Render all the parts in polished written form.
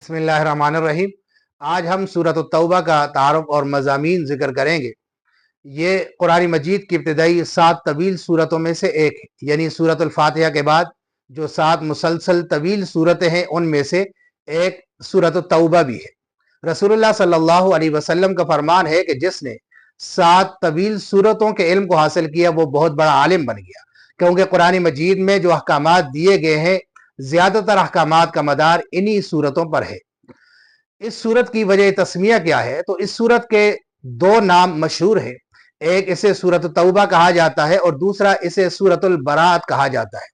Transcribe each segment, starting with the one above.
बिस्मिल्लाहिर्रहमानिर्रहीम। आज हम सूरत तौबा का तारुफ और मज़ामीन ज़िक्र करेंगे। ये कुरान मजीद की इब्तिदाई 7 तवील सूरतों में से एक है, यानी सूरत अल-फातिहा के बाद जो 7 मुसलसल तवील सूरतें हैं उनमें से एक सूरत तौबा भी है। रसूलुल्लाह सल्लल्लाहु अलैहि वसल्लम का फरमान है कि जिसने 7 तवील सूरतों के इल्म को हासिल किया वो बहुत बड़ा आलिम बन गया, क्योंकि कुरान मजीद में जो अहकामात दिए गए हैं ज्यादातर अहकामात का मदार इन्हीं सूरतों पर है। इस सूरत की वजह तस्मिया क्या है? तो इस सूरत के 2 नाम मशहूर हैं। एक इसे सूरत तौबा कहा जाता है और दूसरा इसे सूरतुल बरात कहा जाता है।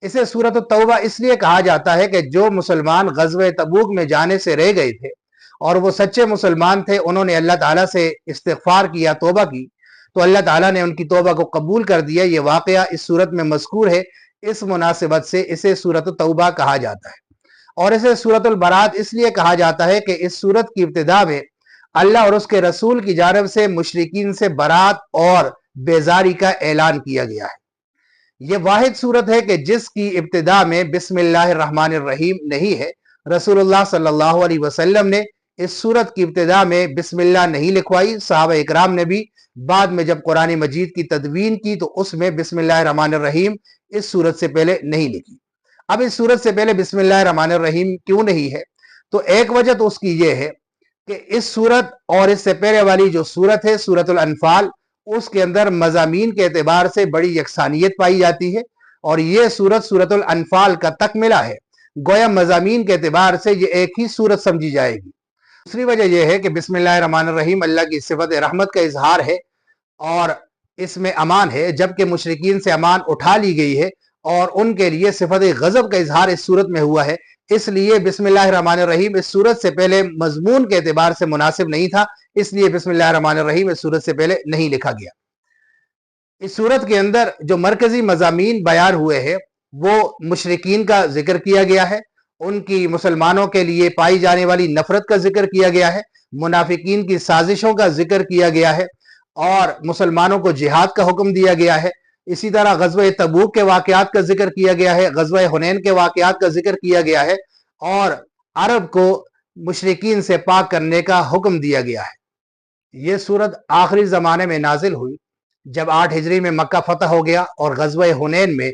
इसे सूरत तौबा इसलिए कहा जाता है कि जो मुसलमान गज़वे तबूक में जाने से रह गए थे और वो सच्चे मुसलमान थे, उन्होंने अल्लाह ताला से इस्तिग़फ़ार किया, तौबा की, तो अल्लाह ताला ने उनकी तौबा को कबूल कर दिया। ये वाक़या इस सूरत में मज़कूर है। इस मुनासिबत से इसे सूरत तौबा कहा जाता है। और इसे सूरतुल बरात इसलिए कहा जाता है कि इस सूरत की इब्तिदा में अल्लाह और उसके रसूल की जानिब से मुशरिकीन से बरात और बेजारी का ऐलान किया गया है। ये वाहिद सूरत है कि जिसकी इब्तिदा में बिस्मिल्लाहिर्रहमानिर्रहीम नहीं है। रसूलुल्लाह सल्लल्लाहु अलैहि वसल्लम ने इस सूरत की इब्तिदा में बिस्मिल्लाह नहीं लिखवाई। सहाबा इकराम ने भी बाद में जब कुरान मजीद की तदवीन की तो उसमें बिस्मिल्लाहिर्रहमानिर्रहीम इस सूरत से पहले नहीं लिखी। अब इस सूरत से पहले बिस्मिल्लाहिर्रहमानिर्रहीम क्यों नहीं है? तो एक वजह तो उसकी ये है कि इस सूरत और इससे पहले वाली जो सूरत है सूरतुल अनफाल, उसके अंदर मज़ामीन के एतबार से बड़ी यकसानियत पाई जाती है और ये सूरत सूरतुल अनफाल का तकमिला है। गोया मज़ामीन के एतबार से ये एक ही सूरत समझी जाएगी। दूसरी वजह यह है कि बिस्मिल्लाहिर्रहमानिर्रहीम अल्लाह की सिफत रहमत का इजहार है और इसमें अमान है, जबकि मुशरिकीन से अमान उठा ली गई है और उनके लिए सिफत गज़ब का इजहार इस सूरत में हुआ है। इसलिए बिस्मिल्लाहिर्रहमानिर्रहीम इस सूरत से पहले मजमून के एतबार से मुनासिब नहीं था, इसलिए बिस्मिल्लाहिर्रहमानिर्रहीम इस सूरत से पहले नहीं लिखा गया। इस सूरत के अंदर जो मरकजी मज़ामीन बयान हुए हैं वो मुशरिकीन का जिक्र किया गया है, उनकी मुसलमानों के लिए पाई जाने वाली नफरत का जिक्र किया गया है, मुनाफिकीन की साजिशों का जिक्र किया गया है और मुसलमानों को जिहाद का हुक्म दिया गया है। इसी तरह ग़ज़वे तबूक के वाक़यात का जिक्र किया गया है, ग़ज़वे हुनैन के वाक़यात का जिक्र किया गया है और अरब को मुशरिकीन से पाक करने का हुक्म दिया गया है। ये सूरत आखिरी ज़माने में नाजिल हुई जब 8 हिजरी में मक्का फतह हो गया और ग़ज़वे हुनैन में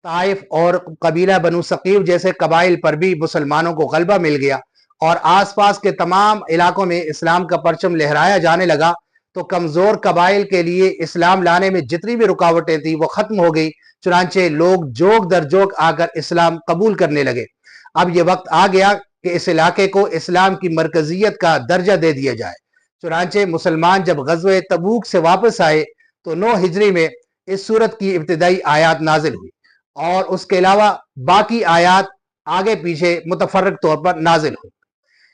ताइफ और कबीला बनु सकीफ जैसे कबाइल पर भी मुसलमानों को गलबा मिल गया और आसपास के तमाम इलाकों में इस्लाम का परचम लहराया जाने लगा। तो कमज़ोर कबाइल के लिए इस्लाम लाने में जितनी भी रुकावटें थी वो ख़त्म हो गई। चुनांचे लोग जोक दर जोक आकर इस्लाम कबूल करने लगे। अब ये वक्त आ गया कि इस इलाके को इस्लाम की मरकजियत का दर्जा दे दिया जाए। चुनांचे मुसलमान जब ग़ज़वे तबूक से वापस आए तो 9 हिजरी में इस सूरत की इब्तिदाई आयात नाजिल हुई और उसके अलावा बाकी आयात आगे पीछे मुतफर्रिक तौर पर नाजिल हुई।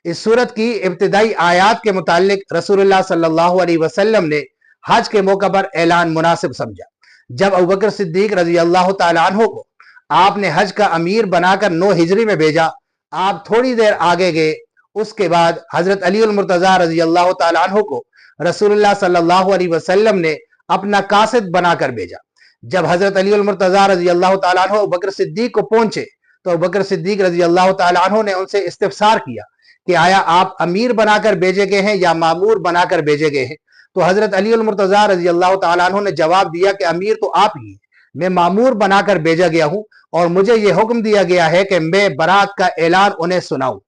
इस सूरत की इब्तिदाई आयात के मुतालिक रसूलुल्लाह सल्लल्लाहु अलैहि वसल्लम ने हज के मौका पर ऐलान मुनासिब समझा। जब अबू बकर सिद्दीक रजी अल्लाह तआला अन्हु को आपने हज का अमीर बनाकर 9 हिजरी में भेजा, आप थोड़ी देर आगे गए, उसके बाद हजरत अली उल मुर्तज़ा रजी अल्लाह तआला अन्हु को रसूलुल्लाह सल्लल्लाहु अलैहि वसल्लम ने अपना कासिद बनाकर भेजा। जब हजरत अली उल मुर्तज़ा रजी अल्लाह तआला अन्हु अबू बकर सिद्दीक को पहुंचे तो अबू बकर सिद्दीक रजी अल्लाह तआला अन्हु ने उनसे इस्तिफसार किया कि आया आप अमीर बनाकर भेजे गए हैं या मामूर बनाकर भेजे गए हैं? तो हजरत अली उल मुर्तज़ा रजी अल्लाह तआला अन्हु ने जवाब दिया कि अमीर तो आप ही, मैं मामूर बनाकर भेजा गया हूं और मुझे यह हुक्म दिया गया है कि मैं बरात का ऐलान उन्हें सुनाऊं।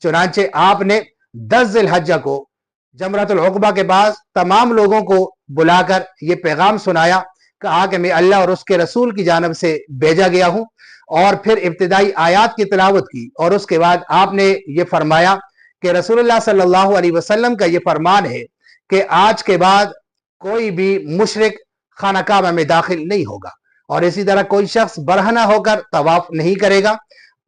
चुनांचे आपने 10 ज़िलहज्जा को जमरतुल उक़बा के पास तमाम लोगों को बुलाकर यह पैगाम सुनाया, कहा कि मैं अल्लाह और उसके रसूल की जानिब से भेजा गया हूं और फिर इब्तिदाई आयात की तिलावत की और उसके बाद आपने ये फरमाया कि रसूलुल्लाह सल्लल्लाहु अलैहि वसल्लम का ये फरमान है कि आज के बाद कोई भी मुशरिक खाना काबा में दाखिल नहीं होगा और इसी तरह कोई शख्स बरहना होकर तवाफ नहीं करेगा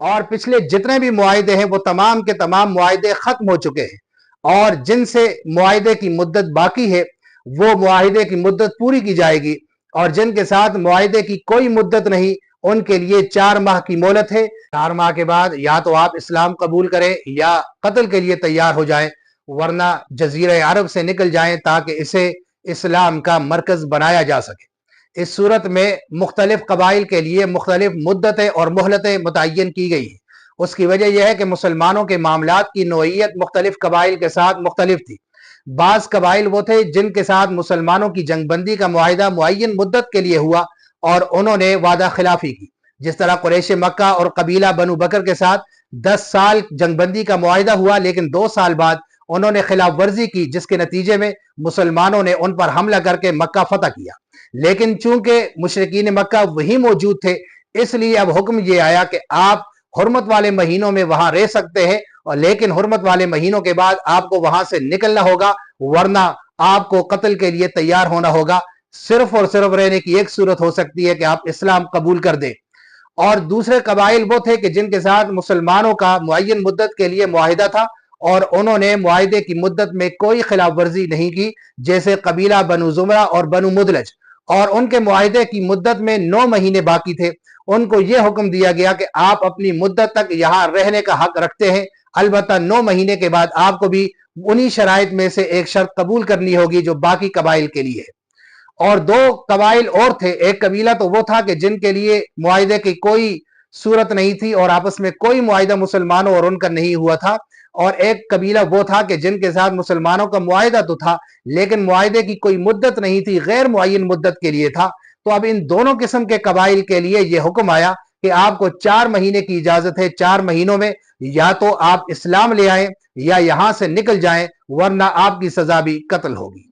और पिछले जितने भी मुआहिदे हैं वो तमाम के तमाम मुआहिदे खत्म हो चुके हैं और जिनसे मुआहिदे की मुद्दत बाकी है वो मुआहिदे की मुद्दत पूरी की जाएगी और जिनके साथ मुआहिदे की कोई मुद्दत नहीं उनके लिए 4 माह की मोहलत है। 4 माह के बाद या तो आप इस्लाम कबूल करें या कत्ल के लिए तैयार हो जाएं, वरना जजीरा अरब से निकल जाएं ताकि इसे इस्लाम का मरकज बनाया जा सके। इस सूरत में मुख्तलिफ कबाइल के लिए मुख्तलिफ मुद्दतें और मोहलतें मुतय्यन की गई हैं। اس کی وجہ یہ ہے کہ مسلمانوں کے معاملات کی نوعیت مختلف قبائل کے ساتھ مختلف تھی۔ بعض قبائل وہ تھے جن کے ساتھ مسلمانوں کی جنگ بندی کا معاہدہ معین مدت کے لیے ہوا اور انہوں نے وعدہ خلافی کی، جس طرح قریش مکہ اور قبیلہ بنو بکر کے ساتھ 10 سال جنگ بندی کا معاہدہ ہوا، لیکن 2 سال بعد انہوں نے خلاف ورزی کی، جس کے نتیجے میں مسلمانوں نے ان پر حملہ کر کے مکہ فتح کیا۔ لیکن چونکہ مشرکین مکہ وہی موجود تھے، اس لیے اب حکم یہ آیا کہ آپ حرمت والے مہینوں میں وہاں رہ سکتے ہیں، اور لیکن حرمت والے مہینوں کے بعد آپ کو وہاں سے نکلنا ہوگا، ورنہ آپ کو قتل کے لیے تیار ہونا ہوگا۔ صرف اور صرف رہنے کی ایک صورت ہو سکتی ہے کہ آپ اسلام قبول کر دیں۔ اور دوسرے قبائل وہ تھے کہ جن کے ساتھ مسلمانوں کا معین مدت کے لیے معاہدہ تھا اور انہوں نے معاہدے کی مدت میں کوئی خلاف ورزی نہیں کی، جیسے قبیلہ بنو زمرہ اور بنو مدلج، اور ان کے معاہدے کی مدت میں 9 مہینے باقی تھے۔ ان کو یہ حکم دیا گیا کہ آپ اپنی مدت تک یہاں رہنے کا حق رکھتے ہیں، البتہ 9 مہینے کے بعد آپ کو بھی انہی شرائط میں سے ایک شرط قبول کرنی ہوگی جو باقی قبائل کے لیے ہے۔ اور 2 قبائل اور تھے، ایک قبیلہ تو وہ تھا کہ جن کے لیے معاہدے کی کوئی صورت نہیں تھی اور آپس میں کوئی معاہدہ مسلمانوں اور ان کا نہیں ہوا تھا، اور ایک قبیلہ وہ تھا کہ جن کے ساتھ مسلمانوں کا معاہدہ تو تھا لیکن معاہدے کی کوئی مدت نہیں تھی، غیر معین مدت کے لیے تھا۔ تو اب ان دونوں قسم کے قبائل کے لیے یہ حکم آیا کہ آپ کو 4 مہینے کی اجازت ہے، 4 مہینوں میں یا تو آپ اسلام لے آئیں یا یہاں سے نکل جائیں، ورنہ آپ کی سزا بھی قتل ہوگی۔